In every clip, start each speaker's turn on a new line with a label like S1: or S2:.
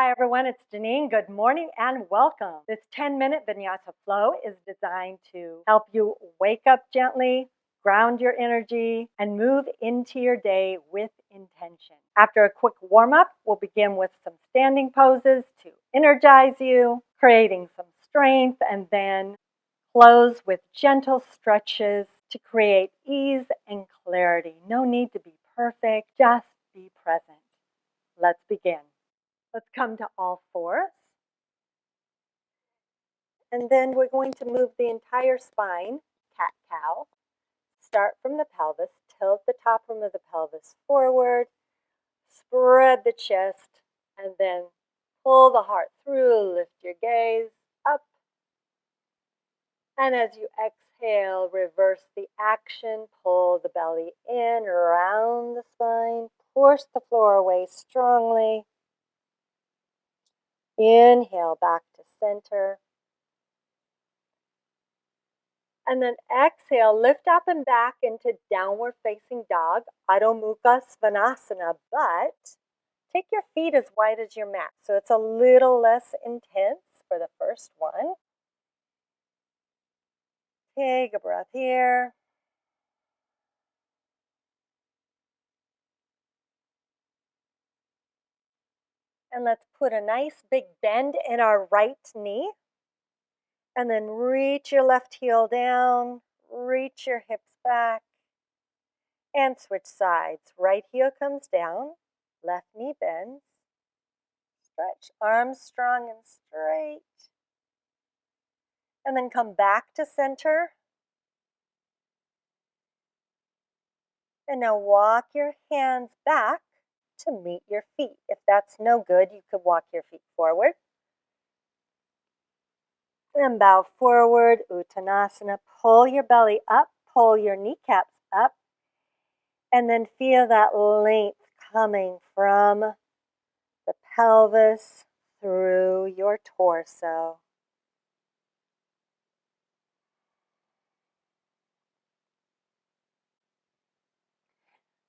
S1: Hi everyone, it's Genene. Good morning and welcome. This 10-minute vinyasa flow is designed to help you wake up gently, ground your energy, and move into your day with intention. After a quick warm-up, we'll begin with some standing poses to energize you, creating some strength, and then close with gentle stretches to create ease and clarity. No need to be perfect, just be present. Let's begin. Let's come to all fours. And then we're going to move the entire spine, cat-cow. Start from the pelvis, tilt the top rim of the pelvis forward, spread the chest, and then pull the heart through, lift your gaze up. And as you exhale, reverse the action, pull the belly in, around the spine, push the floor away strongly. Inhale back to center. And then exhale, lift up and back into downward facing dog, Adho Mukha Svanasana, but take your feet as wide as your mat. So it's a little less intense for the first one. Take a breath here. And let's put a nice big bend in our right knee. And then reach your left heel down, reach your hips back, and switch sides. Right heel comes down, left knee bends. Stretch, arms strong and straight. And then come back to center. And now walk your hands back to meet your feet. If that's no good, you could walk your feet forward. And bow forward, Uttanasana. Pull your belly up, pull your kneecaps up. And then feel that length coming from the pelvis through your torso.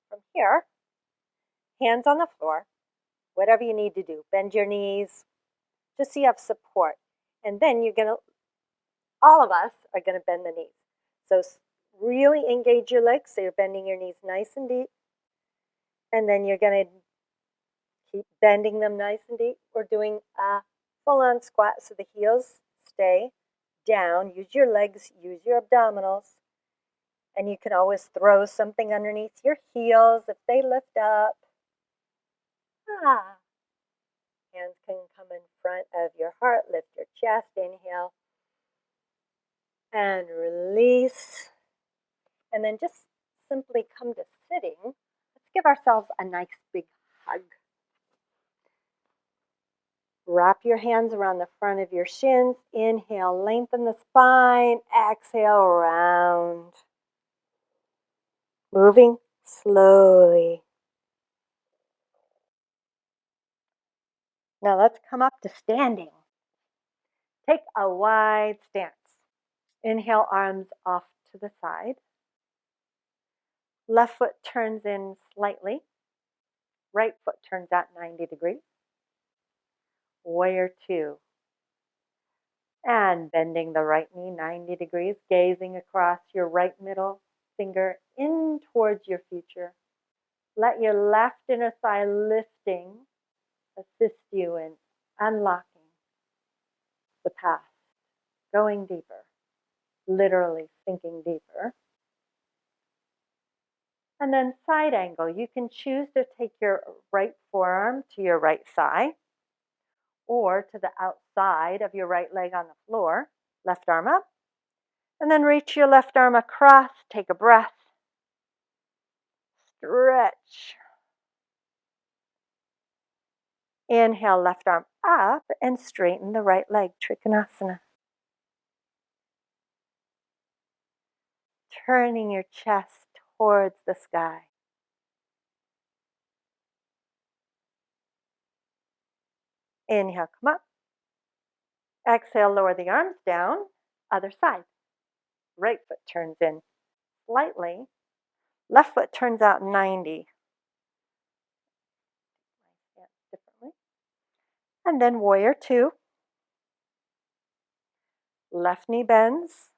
S1: From here, hands on the floor, whatever you need to do. Bend your knees, just so you have support. And then all of us are going to bend the knees. So really engage your legs, so you're bending your knees nice and deep. And then you're going to keep bending them nice and deep. We're doing a full-on squat, so the heels stay down. Use your legs, use your abdominals. And you can always throw something underneath your heels if they lift up. Hands can come in front of your heart. Lift your chest. Inhale. And release. And then just simply come to sitting. Let's give ourselves a nice big hug. Wrap your hands around the front of your shins. Inhale, lengthen the spine. Exhale, round. Moving slowly. Now let's come up to standing. Take a wide stance. Inhale, arms off to the side. Left foot turns in slightly. Right foot turns out 90 degrees. Warrior two. And bending the right knee 90 degrees, gazing across your right middle finger in towards your future. Let your left inner thigh lifting assist you in unlocking the past, going deeper, literally sinking deeper. And then side angle. You can choose to take your right forearm to your right thigh or to the outside of your right leg on the floor. Left arm up. And then reach your left arm across. Take a breath. Stretch. Inhale, left arm up and straighten the right leg. Trikonasana. Turning your chest towards the sky. Inhale, come up. Exhale, lower the arms down. Other side. Right foot turns in slightly. Left foot turns out 90. Differently. And then warrior two. Left knee bends,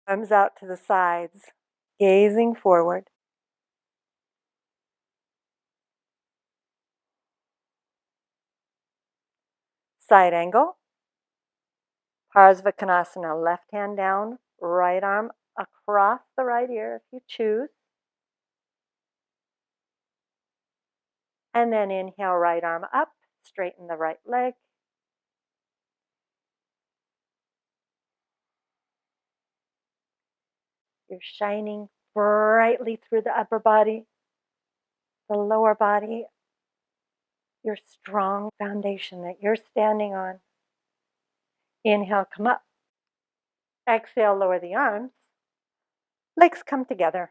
S1: arms out to the sides, gazing forward. Side angle, Parsvakonasana, left hand down, right arm across the right ear if you choose. And then inhale, right arm up, straighten the right leg. You're shining brightly through the upper body, the lower body, your strong foundation that you're standing on. Inhale, come up. Exhale, lower the arms. Legs come together.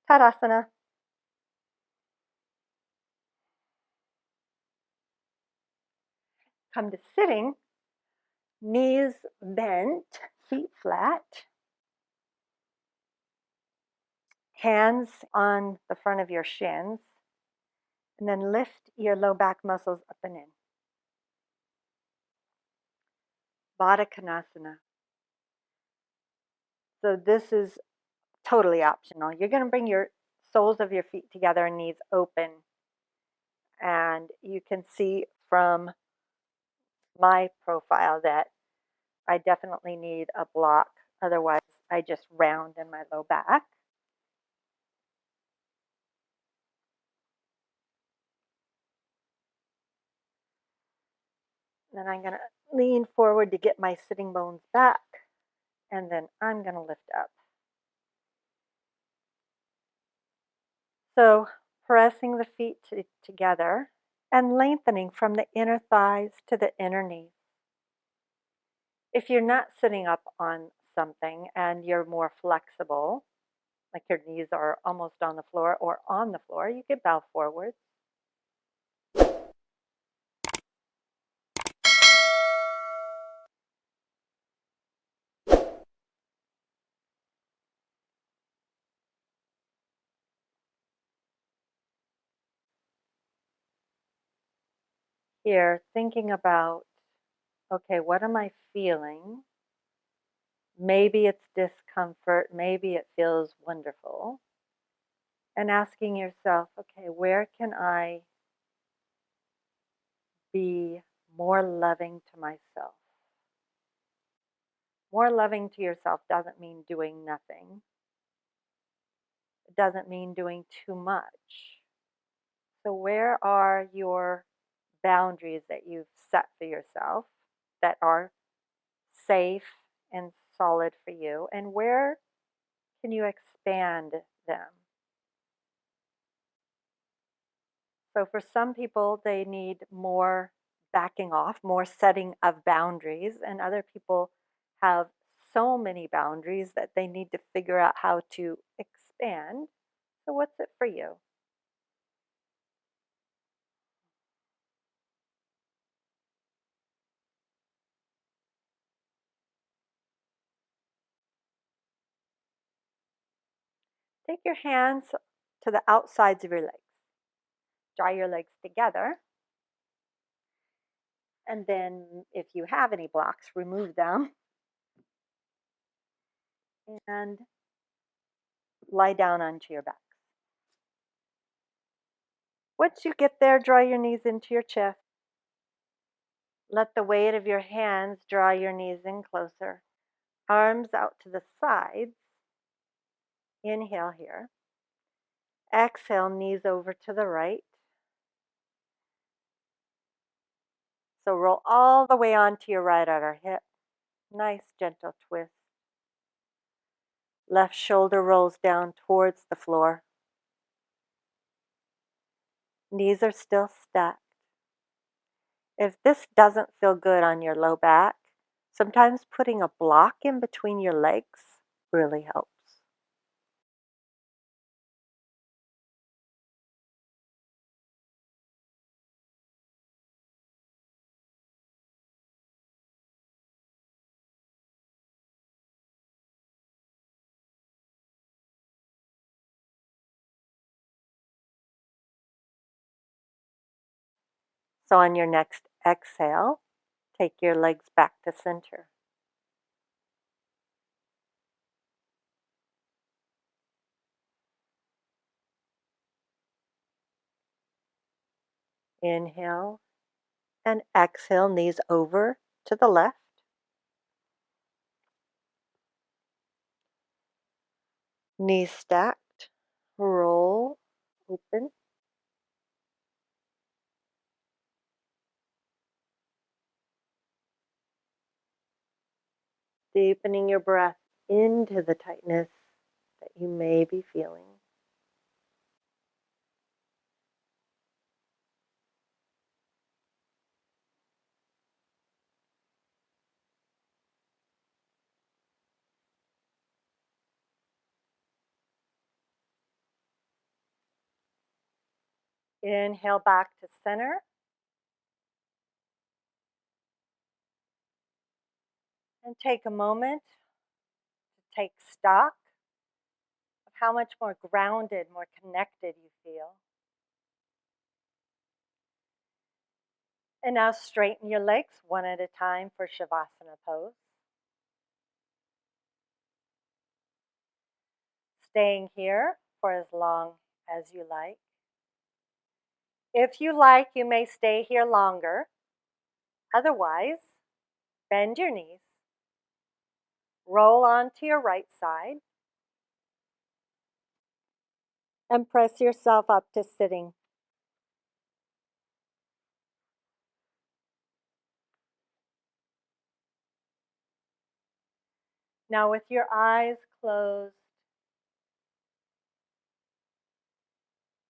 S1: Tadasana. Come to sitting, knees bent, feet flat. Hands on the front of your shins. And then lift your low back muscles up and in. Baddha Konasana. So this is totally optional. You're going to bring your soles of your feet together and knees open. And you can see from my profile that I definitely need a block. Otherwise, I just round in my low back. Then I'm going to lean forward to get my sitting bones back. And then I'm going to lift up. So pressing the feet together and lengthening from the inner thighs to the inner knees. If you're not sitting up on something and you're more flexible, like your knees are almost on the floor or on the floor, you could bow forward. Here, thinking about, okay, what am I feeling? Maybe it's discomfort, maybe it feels wonderful. And asking yourself, okay, where can I be more loving to myself? More loving to yourself doesn't mean doing nothing. It doesn't mean doing too much. So, where are your boundaries that you've set for yourself that are safe and solid for you? And where can you expand them? So, for some people, they need more backing off, more setting of boundaries, and other people have so many boundaries that they need to figure out how to expand. So, what's it for you? Take your hands to the outsides of your legs. Draw your legs together. And then, if you have any blocks, remove them and lie down onto your back. Once you get there, draw your knees into your chest. Let the weight of your hands draw your knees in closer. Arms out to the sides. Inhale here. Exhale, knees over to the right. So roll all the way onto your right outer hip. Nice gentle twist. Left shoulder rolls down towards the floor. Knees are still stacked. If this doesn't feel good on your low back, sometimes putting a block in between your legs really helps. So on your next exhale, take your legs back to center. Inhale and exhale, knees over to the left. Knees stacked, roll, open. Deepening your breath into the tightness that you may be feeling. Inhale back to center. And take a moment to take stock of how much more grounded, more connected you feel. And now straighten your legs one at a time for Shavasana pose. Staying here for as long as you like. If you like, you may stay here longer. Otherwise, bend your knees. Roll onto your right side. And press yourself up to sitting. Now with your eyes closed,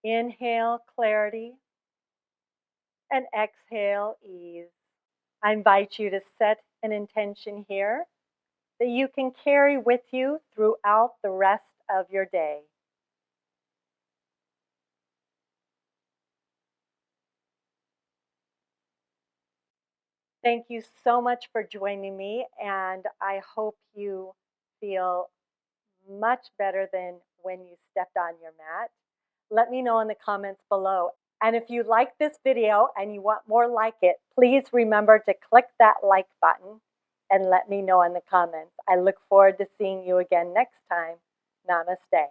S1: inhale clarity and exhale ease. I invite you to set an intention here that you can carry with you throughout the rest of your day. Thank you so much for joining me, and I hope you feel much better than when you stepped on your mat. Let me know in the comments below. And if you like this video and you want more like it, please remember to click that like button and let me know in the comments. I look forward to seeing you again next time. Namaste.